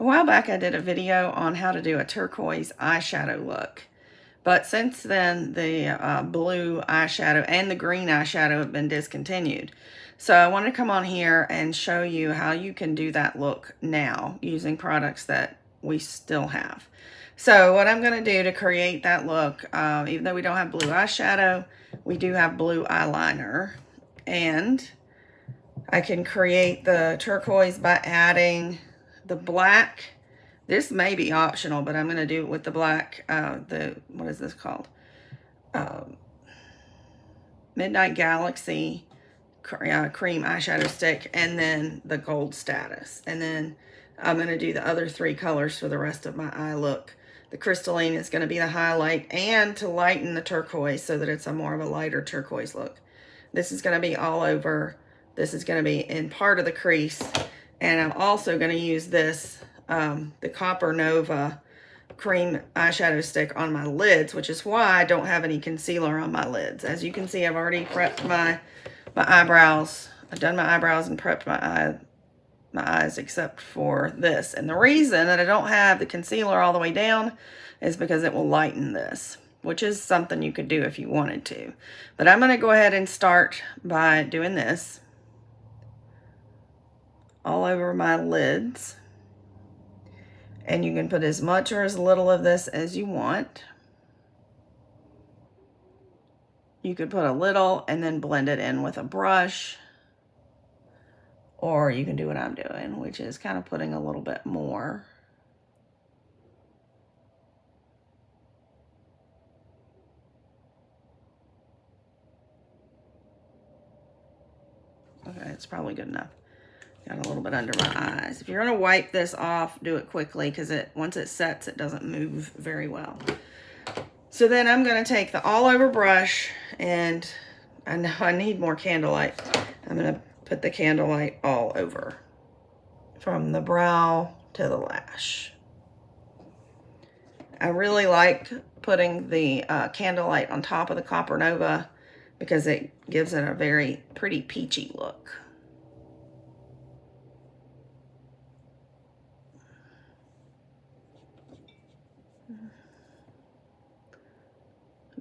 A while back I did a video on how to do a turquoise eyeshadow look. But since then, the blue eyeshadow and the green eyeshadow have been discontinued. So I want to come on here and show you how you can do that look now using products that we still have. So what I'm going to do to create that look, even though we don't have blue eyeshadow, we do have blue eyeliner. And I can create the turquoise by adding the black. This may be optional, but I'm going to do it with the black, what is this called? Midnight Galaxy cream eyeshadow stick, and then the gold status. And then I'm going to do the other three colors for the rest of my eye look. The crystalline is going to be the highlight and to lighten the turquoise so that it's a more of a lighter turquoise look. This is going to be all over. This is going to be in part of the crease. And I'm also going to use this, the Copper Nova cream eyeshadow stick on my lids, which is why I don't have any concealer on my lids. As you can see, I've already prepped my eyebrows. I've done my eyebrows and prepped my eyes except for this. And the reason that I don't have the concealer all the way down is because it will lighten this, which is something you could do if you wanted to. But I'm going to go ahead and start by doing this all over my lids. And you can put as much or as little of this as you want. You could put a little and then blend it in with a brush. Or you can do what I'm doing, which is kind of putting a little bit more. Okay, it's probably good enough. Got a little bit under my eyes. If you're going to wipe this off, do it quickly because once it sets, it doesn't move very well. So then I'm going to take the all over brush, and I know I need more candlelight. I'm going to put the candlelight all over from the brow to the lash. I really like putting the candlelight on top of the Copper Nova because it gives it a very pretty peachy look.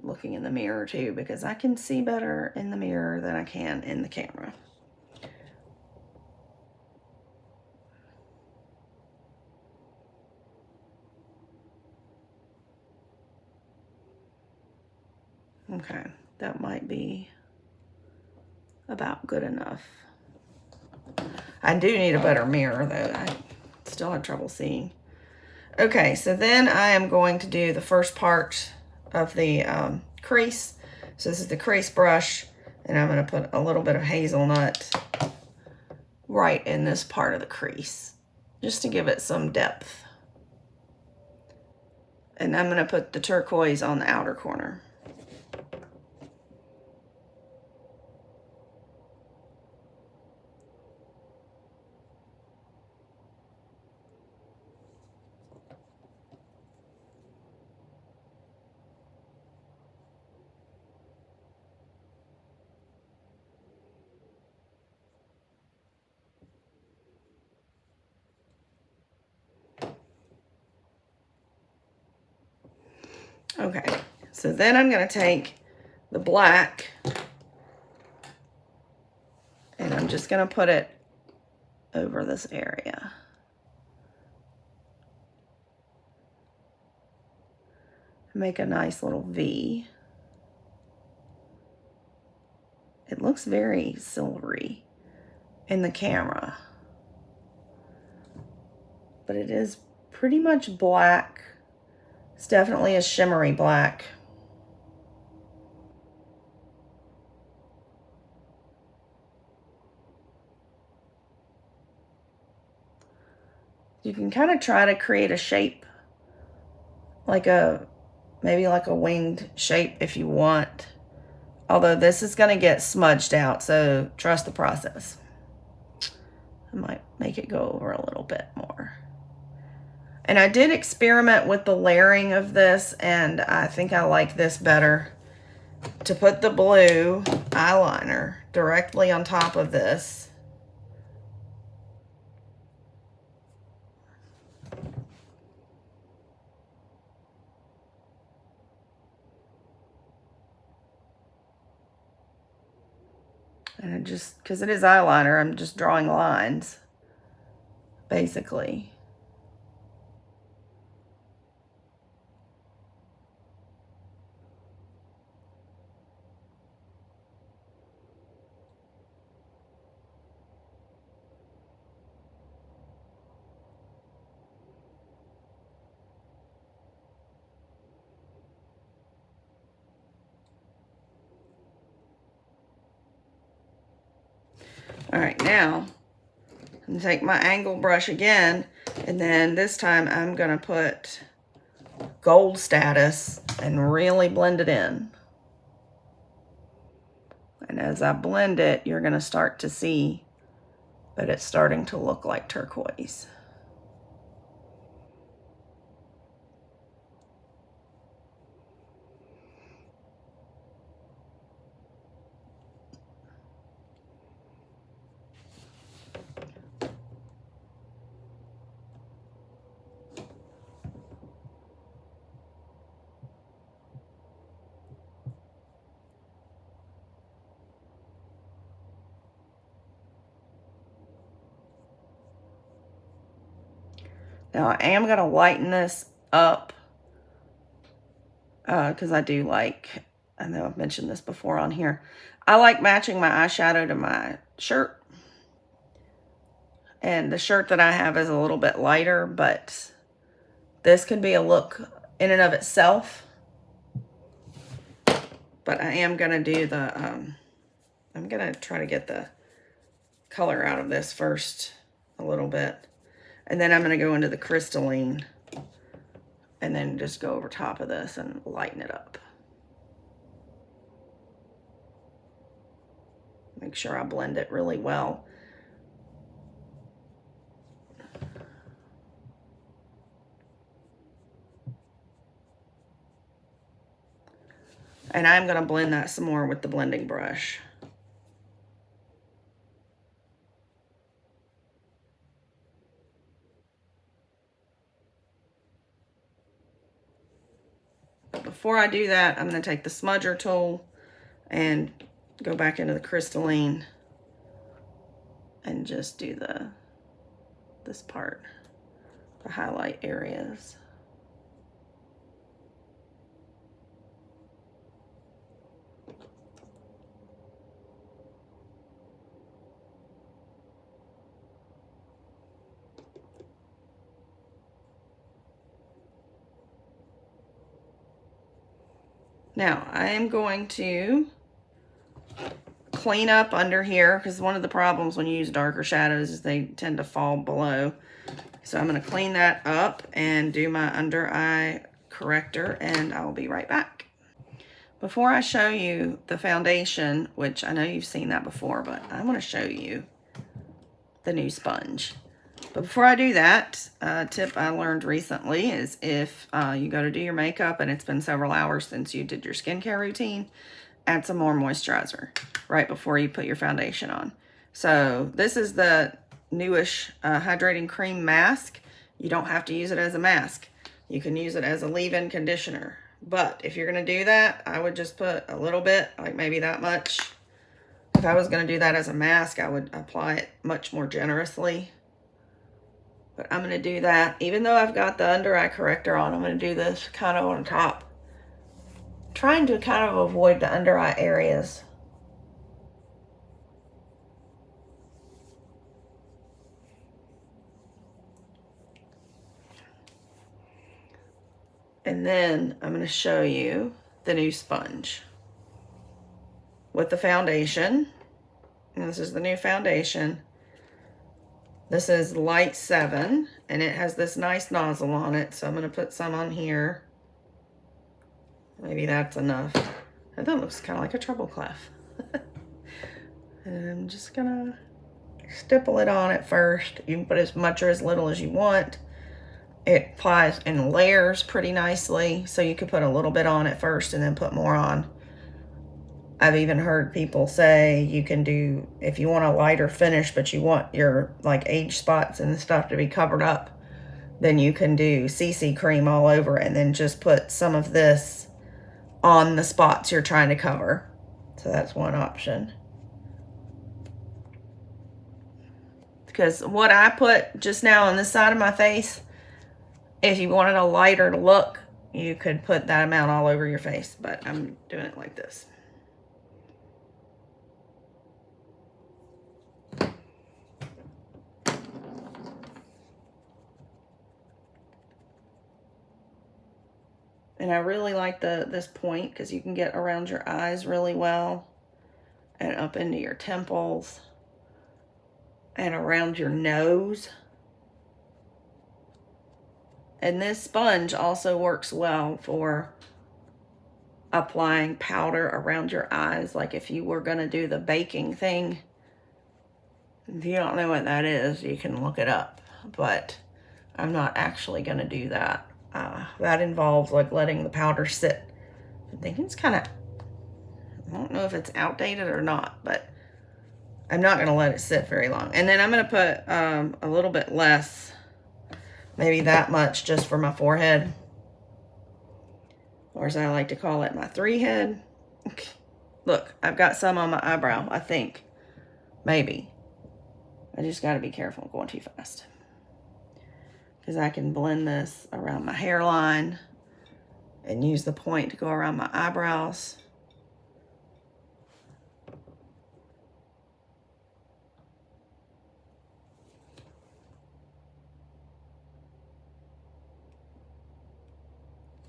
Looking in the mirror too, because I can see better in the mirror than I can in the camera. Okay, that might be about good enough. I do need a better mirror though. I still have trouble seeing. Okay, so then I am going to do the first part of the crease. So this is the crease brush, and I'm going to put a little bit of hazelnut right in this part of the crease, just to give it some depth. And I'm going to put the turquoise on the outer corner. Okay, so then I'm going to take the black and I'm just going to put it over this area. Make a nice little V. It looks very silvery in the camera, but it is pretty much black. It's definitely a shimmery black. You can kind of try to create a shape, like maybe like a winged shape if you want. Although this is going to get smudged out, so trust the process. I might make it go over a little bit more. And I did experiment with the layering of this, and I think I like this better. To put the blue eyeliner directly on top of this. And it just, because it is eyeliner, I'm just drawing lines, basically. All right, now I'm gonna take my angle brush again, and then this time I'm gonna put gold status and really blend it in. And as I blend it, you're gonna start to see that it's starting to look like turquoise. Now I am going to lighten this up because I do like, I know I've mentioned this before on here, I like matching my eyeshadow to my shirt. And the shirt that I have is a little bit lighter, but this can be a look in and of itself. But I am going to do the, I'm going to try to get the color out of this first a little bit. And then I'm going to go into the crystalline and then just go over top of this and lighten it up. Make sure I blend it really well. And I'm going to blend that some more with the blending brush. But before I do that, I'm going to take the smudger tool and go back into the crystalline and just do this part, the highlight areas. Now I am going to clean up under here because one of the problems when you use darker shadows is they tend to fall below. So I'm going to clean that up and do my under eye corrector, and I'll be right back. Before I show you the foundation, which I know you've seen that before, but I want to show you the new sponge. But before I do that, a tip I learned recently is if you go to do your makeup and it's been several hours since you did your skincare routine, add some more moisturizer right before you put your foundation on. So this is the newish hydrating cream mask. You don't have to use it as a mask. You can use it as a leave-in conditioner. But if you're going to do that, I would just put a little bit, like maybe that much. If I was going to do that as a mask, I would apply it much more generously. But I'm going to do that. Even though I've got the under eye corrector on, I'm going to do this kind of on top. Trying to kind of avoid the under eye areas. And then I'm going to show you the new sponge with the foundation. And this is the new foundation. This is Light 7, and it has this nice nozzle on it. So I'm going to put some on here. Maybe that's enough. And that looks kind of like a treble clef. And I'm just going to stipple it on at first. You can put as much or as little as you want. It applies in layers pretty nicely. So you could put a little bit on at first and then put more on. I've even heard people say you can do, if you want a lighter finish, but you want your like age spots and stuff to be covered up, then you can do CC cream all over and then just put some of this on the spots you're trying to cover. So that's one option. because what I put just now on this side of my face, if you wanted a lighter look, you could put that amount all over your face, but I'm doing it like this. And I really like this point because you can get around your eyes really well and up into your temples and around your nose. And this sponge also works well for applying powder around your eyes. Like if you were going to do the baking thing, if you don't know what that is, you can look it up. But I'm not actually going to do that. That involves like letting the powder sit. I think it's kind of, I don't know if it's outdated or not, but I'm not going to let it sit very long. And then I'm going to put a little bit less, maybe that much, just for my forehead, or as I like to call it, my 3 head. Look, I've got some on my eyebrow, I think. Maybe. I just got to be careful going too fast, because I can blend this around my hairline and use the point to go around my eyebrows.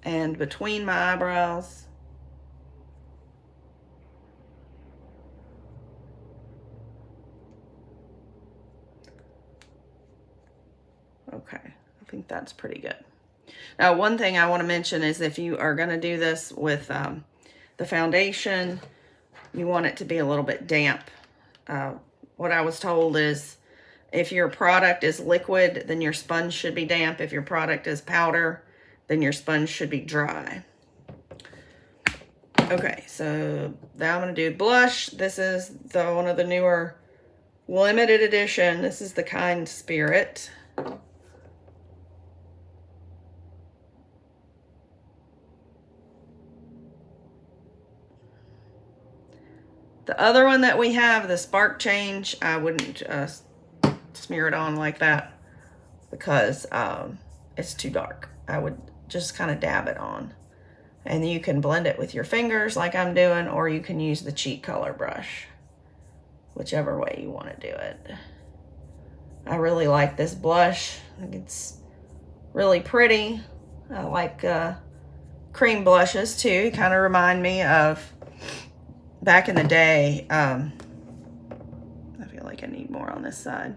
And between my eyebrows. Okay, I think that's pretty good. Now, one thing I want to mention is if you are going to do this with the foundation, you want it to be a little bit damp. What I was told is if your product is liquid, then your sponge should be damp. If your product is powder, then your sponge should be dry. Okay, so now I'm going to do blush. This is one of the newer limited edition. This is the Kind Spirit. The other one that we have, the Spark Change, I wouldn't smear it on like that because it's too dark. I would just kind of dab it on. And you can blend it with your fingers like I'm doing, or you can use the cheat color brush, whichever way you want to do it. I really like this blush. I think it's really pretty. I like cream blushes too. Kind of remind me of back in the day. I feel like I need more on this side.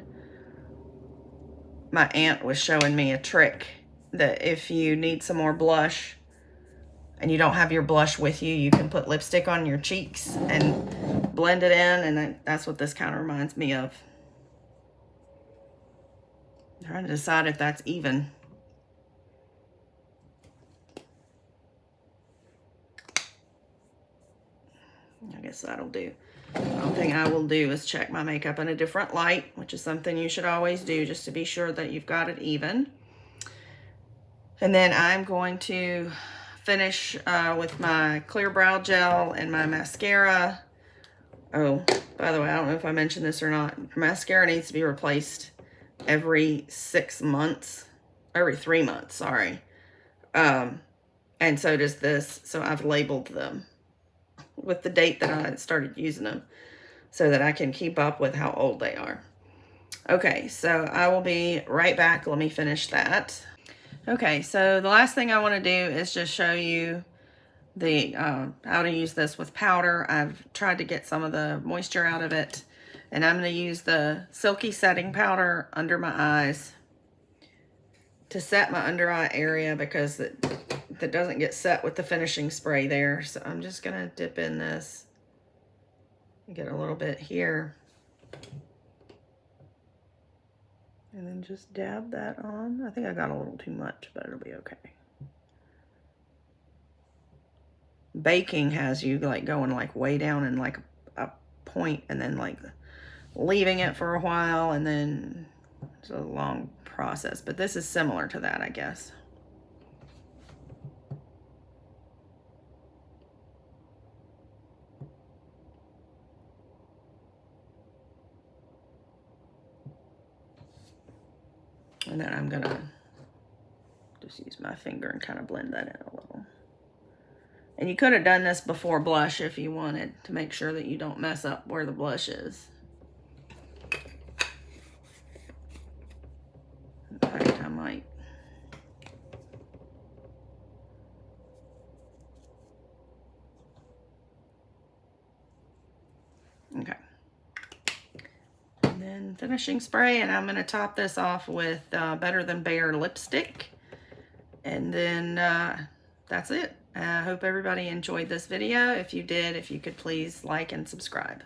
My aunt was showing me a trick that if you need some more blush and you don't have your blush with you, you can put lipstick on your cheeks and blend it in, and that's what this kind of reminds me of. I'm trying to decide if that's even. I guess that'll do. One thing I will do is check my makeup in a different light, which is something you should always do just to be sure that you've got it even. And then I'm going to finish with my clear brow gel and my mascara. Oh, by the way, I don't know if I mentioned this or not. Mascara needs to be replaced every 6 months. Every 3 months, sorry. And so does this. So I've labeled them with the date that I started using them so that I can keep up with how old they are. Okay, so I will be right back. Let me finish that. Okay, so the last thing I want to do is just show you the how to use this with powder. I've tried to get some of the moisture out of it, and I'm going to use the Silky Setting Powder under my eyes to set my under eye area because that doesn't get set with the finishing spray there. So I'm just going to dip in this and get a little bit here. And then just dab that on. I think I got a little too much, but it'll be okay. Baking has you like going like way down in like a point and then like leaving it for a while, and then it's a long process. But this is similar to that, I guess. And then I'm gonna just use my finger and kind of blend that in a little. And you could have done this before blush if you wanted, to make sure that you don't mess up where the blush is. In fact, I might. Okay. And then finishing spray, and I'm going to top this off with Better Than Bare lipstick. And then that's it. I hope everybody enjoyed this video. If you did, if you could please like and subscribe.